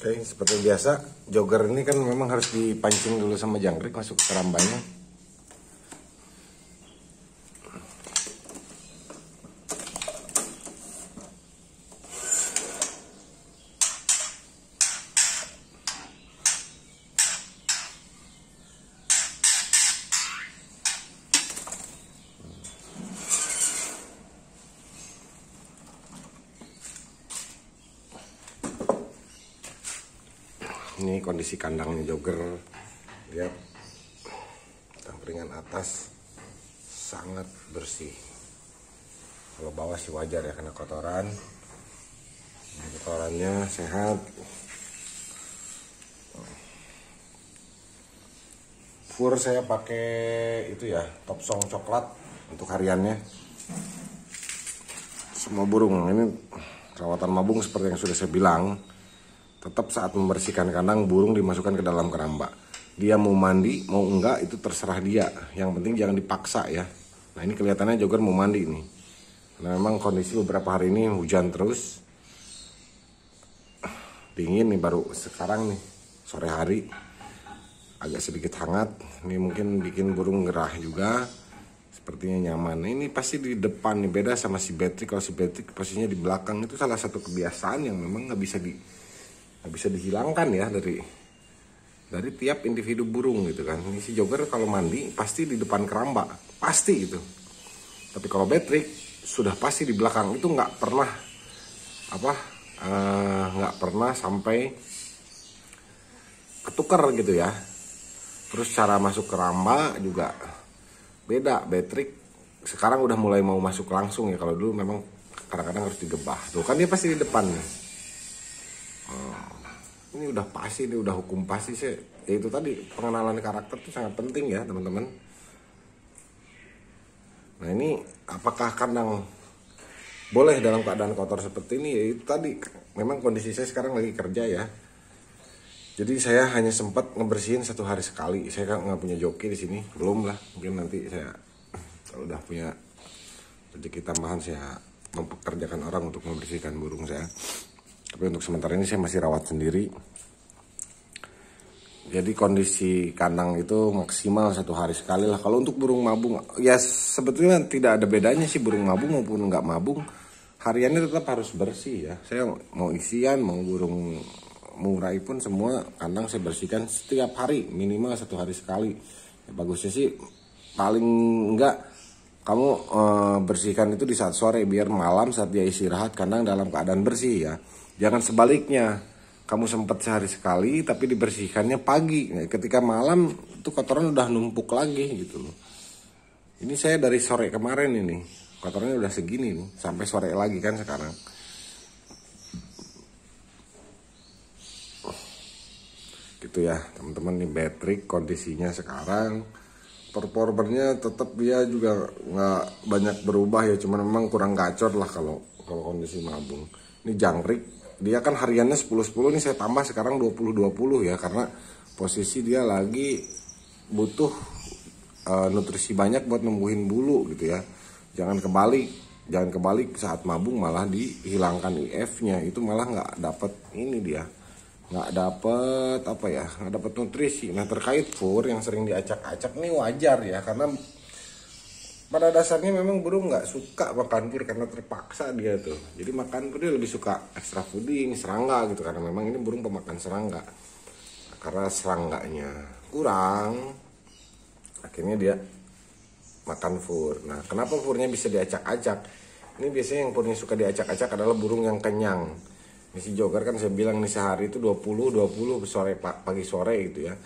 Oke, seperti biasa, jogger ini kan memang harus dipancing dulu sama jangkrik masuk ke kerambanya. Ini kondisi kandangnya jogger, lihat tampringan atas sangat bersih. Kalau bawah sih wajar ya karena kotoran, kotorannya sehat. Fur saya pakai itu ya, top song coklat untuk hariannya. Semua burung ini rawatan mabung seperti yang sudah saya bilang. Tetap saat membersihkan kandang, burung dimasukkan ke dalam keramba. Dia mau mandi, mau enggak, itu terserah dia. Yang penting jangan dipaksa ya. Nah ini kelihatannya jogger mau mandi nih. Karena memang kondisi beberapa hari ini hujan terus. Dingin nih baru sekarang nih, sore hari. Agak sedikit hangat. Ini mungkin bikin burung gerah juga. Sepertinya nyaman. Nah, ini pasti di depan nih, beda sama si Patrick. Kalau si Patrick posisinya di belakang, itu salah satu kebiasaan yang memang nggak bisa dihilangkan ya dari tiap individu burung gitu kan. Ini si jogger kalau mandi pasti di depan keramba, pasti itu. Tapi kalau Patrick sudah pasti di belakang, itu nggak pernah sampai ketukar gitu ya. Terus cara masuk keramba juga beda. Patrick sekarang udah mulai mau masuk langsung ya. Kalau dulu memang kadang-kadang harus digebah. Tuh kan dia pasti di depan nih. Ini udah pasti, ini udah hukum pasti sih. Ya itu tadi, pengenalan karakter itu sangat penting ya teman-teman. Nah ini apakah kandang boleh dalam keadaan kotor seperti ini? Ya itu tadi, memang kondisi saya sekarang lagi kerja ya. Jadi saya hanya sempat ngebersihin 1 hari sekali. Saya kan nggak punya joki di sini, belum lah. Mungkin nanti saya kalau udah punya rezeki tambahan saya mempekerjakan orang untuk membersihkan burung saya. Tapi untuk sementara ini saya masih rawat sendiri. Jadi kondisi kandang itu maksimal 1 hari sekali lah. Kalau untuk burung mabung, ya sebetulnya tidak ada bedanya sih burung mabung maupun nggak mabung. Hariannya tetap harus bersih ya. Saya mau isian, mau burung murai pun semua kandang saya bersihkan setiap hari. Minimal 1 hari sekali. Ya, bagusnya sih paling enggak kamu bersihkan itu di saat sore. Biar malam saat dia istirahat kandang dalam keadaan bersih ya. Jangan sebaliknya, kamu sempat sehari sekali tapi dibersihkannya pagi. Nah, ketika malam itu kotoran udah numpuk lagi gitu loh. Ini saya dari sore kemarin ini, kotorannya udah segini nih, sampai sore lagi kan sekarang. Gitu ya teman-teman, nih Patrick kondisinya sekarang. Performernya tetap dia juga nggak banyak berubah ya, cuman memang kurang gacor lah kalau kondisi mabung. Ini jangkrik. Dia kan hariannya 10-10, nih saya tambah sekarang 20-20 ya. Karena posisi dia lagi butuh nutrisi banyak buat numbuhin bulu gitu ya. Jangan kebalik saat mabung malah dihilangkan IF-nya. Itu malah nggak dapet ini dia. Nggak dapet nutrisi. Nah terkait fur yang sering diacak-acak nih wajar ya. Karena pada dasarnya memang burung nggak suka makan pur karena terpaksa dia tuh. Jadi makan pur dia lebih suka extra fooding, serangga gitu. Karena memang ini burung pemakan serangga. Karena serangganya kurang, akhirnya dia makan fur. Nah kenapa furnya bisa diacak-acak? Ini biasanya yang furnya suka diacak-acak adalah burung yang kenyang. Ini si jogger kan saya bilang nih sehari itu 20 sore pagi sore gitu ya.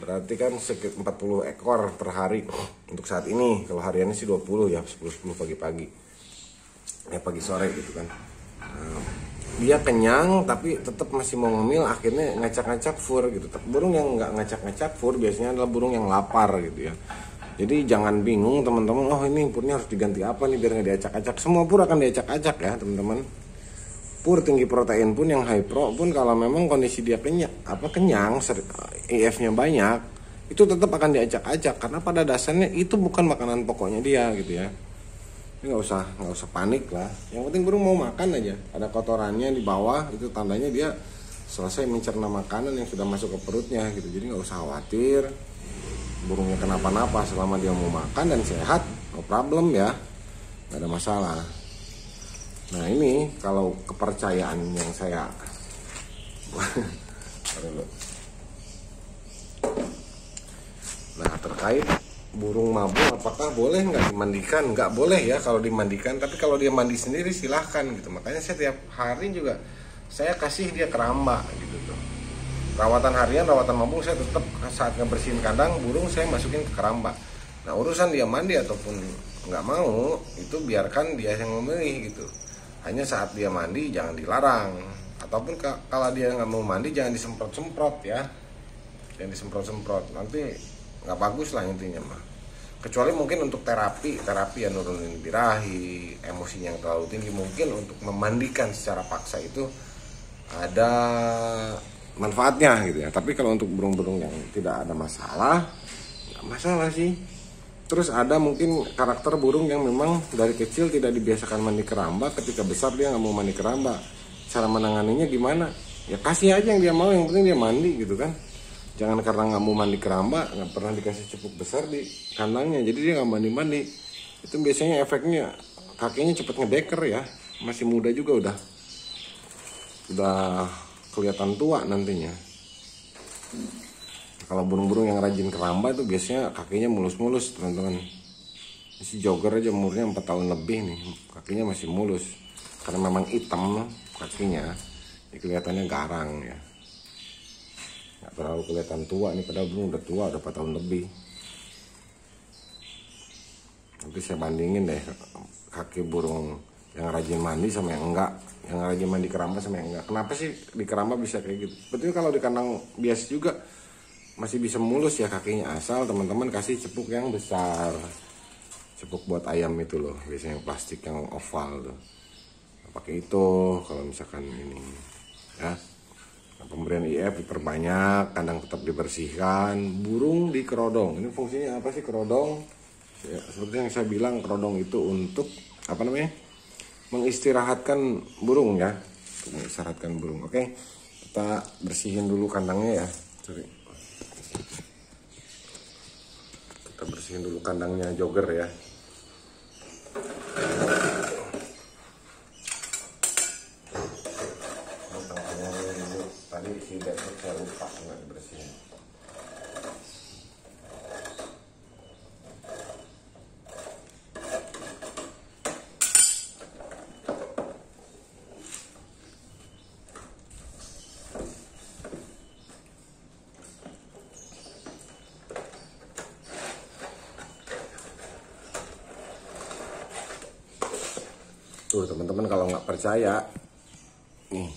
Berarti kan sekitar 40 ekor per hari untuk saat ini. Kalau hariannya sih 20 ya, 10-10 pagi-pagi. Ya pagi sore gitu kan. Nah, dia kenyang tapi tetap masih mau ngemil, akhirnya ngacak-ngacak fur gitu. Tapi burung yang nggak ngacak-ngacak fur biasanya adalah burung yang lapar gitu ya. Jadi jangan bingung teman-teman, oh ini purnya harus diganti apa nih biar nggak diacak-acak. Semua pur akan diacak-acak ya teman-teman. Pur tinggi protein pun yang high pro pun kalau memang kondisi dia kenyang IF-nya banyak, itu tetap akan diacak-acak karena pada dasarnya itu bukan makanan pokoknya dia gitu ya. Ini nggak usah panik lah. Yang penting burung mau makan aja. Ada kotorannya di bawah itu tandanya dia selesai mencerna makanan yang sudah masuk ke perutnya gitu. Jadi nggak usah khawatir burungnya kenapa-napa selama dia mau makan dan sehat, no problem ya, nggak ada masalah. Nah ini kalau kepercayaan yang saya nah terkait burung mabung apakah boleh nggak dimandikan? Nggak boleh ya kalau dimandikan, tapi kalau dia mandi sendiri silahkan gitu. Makanya saya tiap hari juga saya kasih dia keramba gitu tuh. Rawatan harian, rawatan mabung saya tetap saat ngebersihin kandang burung saya masukin ke keramba. Nah urusan dia mandi ataupun nggak mau itu biarkan dia yang memilih gitu. Hanya saat dia mandi jangan dilarang, ataupun kalau dia nggak mau mandi jangan disemprot-semprot ya, jangan disemprot-semprot, nanti nggak bagus lah intinya mah. Kecuali mungkin untuk terapi ya, nurunin birahi, emosinya yang terlalu tinggi, mungkin untuk memandikan secara paksa itu ada manfaatnya gitu ya. Tapi kalau untuk burung-burung yang tidak ada masalah, nggak masalah sih. Terus ada mungkin karakter burung yang memang dari kecil tidak dibiasakan mandi keramba, ketika besar dia nggak mau mandi keramba. Cara menanganinya gimana? Ya kasih aja yang dia mau, yang penting dia mandi gitu kan. Jangan karena nggak mau mandi keramba, nggak pernah dikasih cupuk besar di kandangnya, jadi dia nggak mandi-mandi. Itu biasanya efeknya kakinya cepet ngedeker ya, masih muda juga udah kelihatan tua nantinya. Kalau burung-burung yang rajin keramba itu biasanya kakinya mulus-mulus teman-teman. Si jogger aja umurnya 4 tahun lebih nih, kakinya masih mulus. Karena memang hitam kakinya, jadi kelihatannya garang ya. Nggak terlalu kelihatan tua nih, padahal burung udah tua, udah 4 tahun lebih. Nanti saya bandingin deh kaki burung yang rajin mandi sama yang enggak, yang rajin mandi keramba sama yang enggak. Kenapa sih di keramba bisa kayak gitu? Betul kalau di kandang biasa juga masih bisa mulus ya kakinya, asal teman-teman kasih cepuk yang besar, cepuk buat ayam itu loh, biasanya yang plastik yang oval tuh, pakai itu kalau misalkan ini ya. Nah, pemberian IF diperbanyak, kandang tetap dibersihkan, burung dikerodong. Ini fungsinya apa sih kerodong? Ya, seperti yang saya bilang, kerodong itu untuk apa namanya, mengistirahatkan burung ya, untuk mengistirahatkan burung. Oke, kita bersihin dulu kandangnya ya. Sorry. Kita bersihin dulu kandangnya jogger ya. Tadi si Bedrock saya lupa nggak dibersihin. Tuh teman-teman kalau nggak percaya, nih,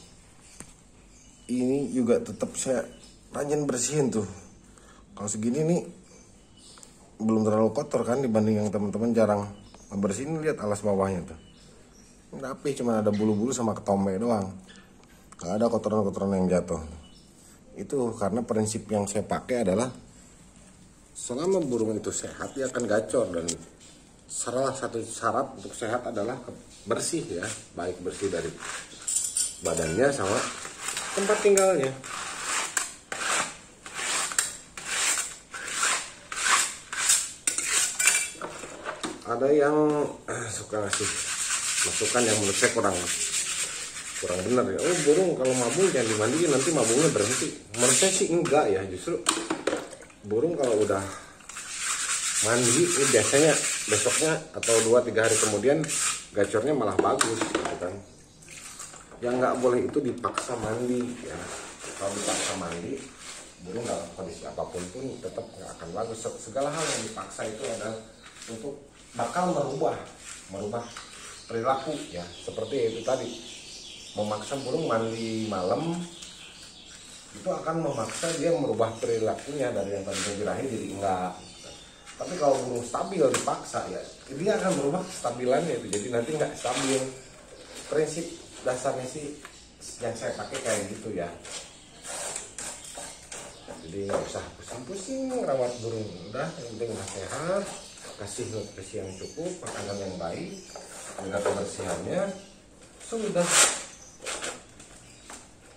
ini juga tetap saya rajin bersihin tuh. Kalau segini nih belum terlalu kotor kan dibanding yang teman-teman jarang bersihin. Lihat alas bawahnya tuh, rapi, cuma ada bulu-bulu sama ketombe doang, nggak ada kotoran-kotoran yang jatuh. Itu karena prinsip yang saya pakai adalah selama burung itu sehat dia akan gacor, dan salah satu syarat untuk sehat adalah bersih ya, baik bersih dari badannya sama tempat tinggalnya. Ada yang suka ngasih masukan yang menurut saya kurang benar ya. Oh burung kalau mabung jangan dimandiin, nanti mabungnya berhenti. Menurut saya sih enggak ya, justru burung kalau udah mandi ini biasanya besoknya atau 2-3 hari kemudian gacornya malah bagus gitu kan. Yang nggak boleh itu dipaksa mandi ya. Kalau dipaksa mandi, burung dalam kondisi apapun pun tetap nggak akan bagus. Segala hal yang dipaksa itu adalah untuk bakal merubah perilaku ya. Seperti itu tadi, memaksa burung mandi malam itu akan memaksa dia merubah perilakunya dari yang tadinya birahi jadi enggak. Tapi kalau burung stabil dipaksa ya, dia akan berubah kestabilannya itu, jadi nanti nggak stabil. Prinsip dasarnya sih yang saya pakai kayak gitu ya. Jadi nggak usah pusing-pusing rawat burung, udah yang penting sehat, kasih nutrisi yang cukup, makanan yang baik, jaga kebersihannya, sudah.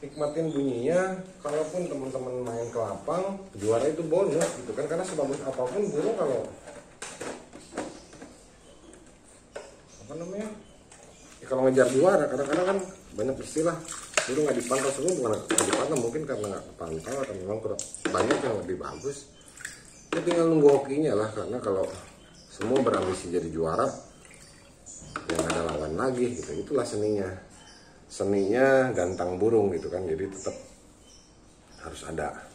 nikmatin bunyinya. Kalaupun teman-teman main ke lapang, juara itu bonus gitu kan, karena sebagus apapun burung kalau apa namanya ya, kalau ngejar juara kadang-kadang kan banyak istilah burung nggak dipantau. Semua bukan nggak dipantau, mungkin karena nggak kepantau atau memang kurang banyak yang lebih bagus. Ya tinggal nunggu hokinya lah, karena kalau semua berambisi jadi juara yang ada lawan lagi gitu. Itulah seninya gantang burung gitu kan. Jadi tetap harus ada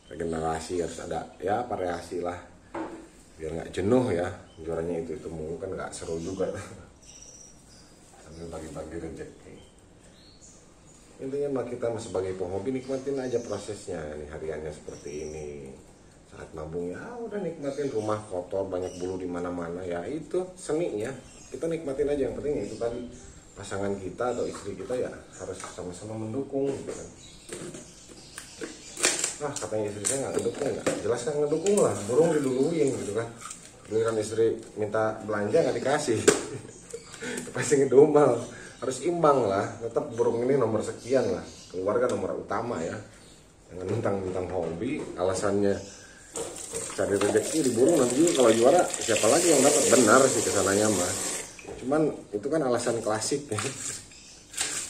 regenerasi, harus ada ya variasi lah biar nggak jenuh ya juaranya itu mungkin kan nggak seru juga. Sambil bagi-bagi rezeki. Intinya mah kita sebagai penghobi nikmatin aja prosesnya nih, hariannya seperti ini. Saat mabung ya udah nikmatin, rumah kotor banyak bulu di mana-mana ya itu seninya. Kita nikmatin aja, yang penting itu tadi pasangan kita atau istri kita ya harus sama-sama mendukung gitu kan. Nah katanya istri saya nggak ngedukung, nggak jelas kan ngedukung lah, burung diduluin gitu kan. Giliran istri minta belanja nggak dikasih. Pasti ngedumel. Harus imbang lah, tetap burung ini nomor sekian lah, keluarga nomor utama ya. Jangan mentang-mentang hobi alasannya cari rezeki di burung, nanti juga kalau juara siapa lagi yang dapat. Benar sih kesananya mah, cuman itu kan alasan klasik ya.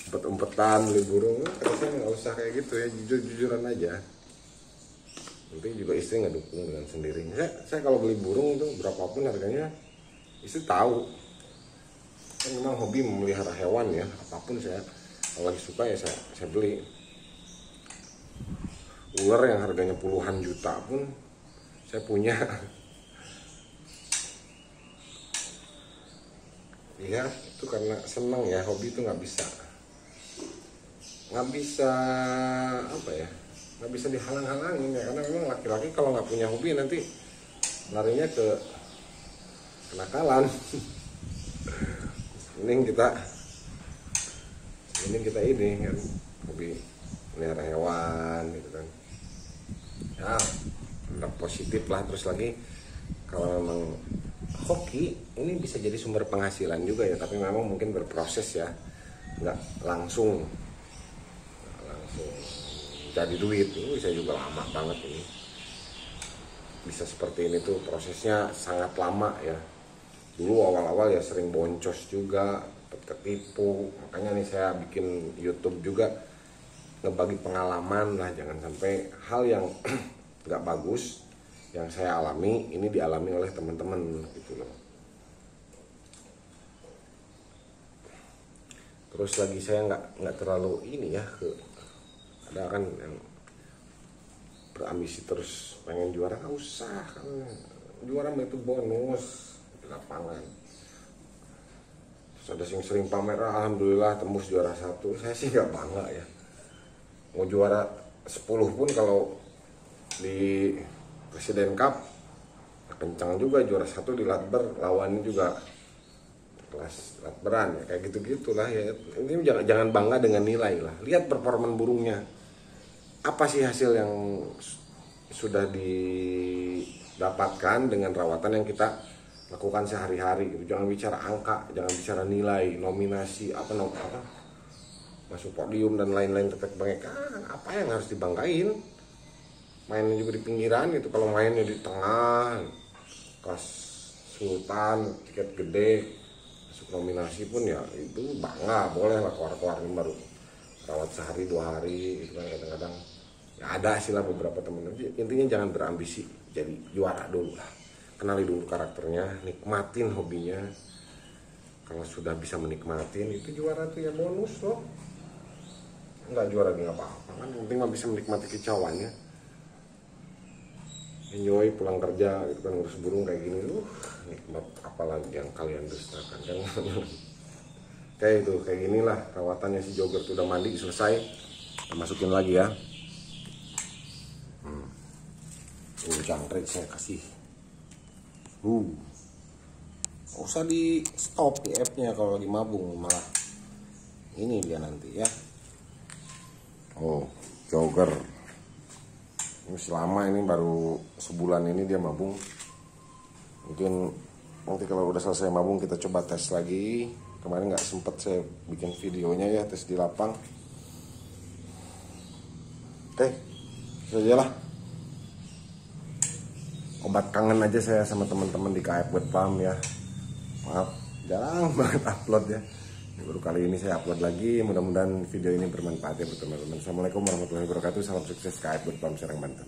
Umpet-umpetan beli burung, harusnya nggak usah kayak gitu ya, jujur-jujuran aja. Nanti juga istri nggak dukung dengan sendirinya. Saya kalau beli burung itu berapapun harganya, istri tahu. Kan memang hobi memelihara hewan ya, apapun saya kalau lagi suka ya saya beli. Ular yang harganya puluhan juta pun saya punya. Iya, itu karena senang ya, hobi itu nggak bisa apa ya, nggak bisa dihalang-halangin ya, karena memang laki-laki kalau nggak punya hobi nanti larinya ke kenakalan. Mending kita ini kan hobi melihara hewan gitu kan ya, anggap positif lah. Terus lagi kalau memang hoki ini bisa jadi sumber penghasilan juga ya, tapi memang mungkin berproses ya, nggak langsung jadi duit. Ini bisa juga lama banget, ini bisa seperti ini tuh prosesnya sangat lama ya. Dulu awal-awal ya sering boncos juga, ketipu. Makanya nih saya bikin YouTube juga, ngebagi pengalaman lah. Jangan sampai hal yang nggak bagus yang saya alami ini dialami oleh teman-teman gitu loh. Terus lagi saya nggak terlalu ini ya, ada kan yang berambisi terus pengen juara, nggak usah kan, juara itu bonus lapangan. Terus ada yang sering pamer, alhamdulillah tembus juara 1. Saya sih nggak bangga ya, mau juara 10 pun kalau di Presiden Cup kencang juga. Juara 1 di Latber, lawannya juga kelas Latberan ya, kayak gitu-gitulah ya. Ini jangan bangga dengan nilai lah, lihat performan burungnya, apa sih hasil yang sudah didapatkan dengan rawatan yang kita lakukan sehari-hari gitu. Jangan bicara angka, jangan bicara nilai, nominasi apa masuk podium dan lain-lain tetek bengek. Apa yang harus dibanggain? Mainnya juga di pinggiran gitu. Kalau mainnya di tengah, kelas sultan, tiket gede, masuk nominasi pun ya itu bangga, boleh lah. Keluar-keluar ini baru rawat sehari 2 hari itu kan kadang-kadang ya ada sih lah beberapa temen. Intinya jangan berambisi jadi juara dulu lah. Kenali dulu karakternya, nikmatin hobinya. Kalau sudah bisa menikmatin, itu juara tuh ya bonus loh. Enggak juara nggak apa-apa kan, yang penting mah bisa menikmati kicauannya. Enjoy pulang kerja gitu kan, ngurus burung kayak gini, nikmat apalagi yang kalian dustakan kan. Kayak itu, kayak ginilah rawatannya si Jogger tuh. Udah mandi selesai, kita masukin lagi ya. Jangkrik saya kasih. Gak usah di stop di app-nya kalau lagi mabung, malah ini dia nanti ya. Jogger ini selama ini baru sebulan ini dia mabung. Mungkin nanti kalau udah selesai mabung kita coba tes lagi. Kemarin nggak sempet saya bikin videonya ya, tes di lapang. sajalah. Obat kangen aja saya sama teman-teman di KF Bird Farm ya. Maaf, jarang banget upload ya. Baru kali ini saya upload lagi. Mudah-mudahan video ini bermanfaat ya buat teman-teman. Assalamualaikum warahmatullahi wabarakatuh. Salam sukses KF Bird Farm Serang, Banten.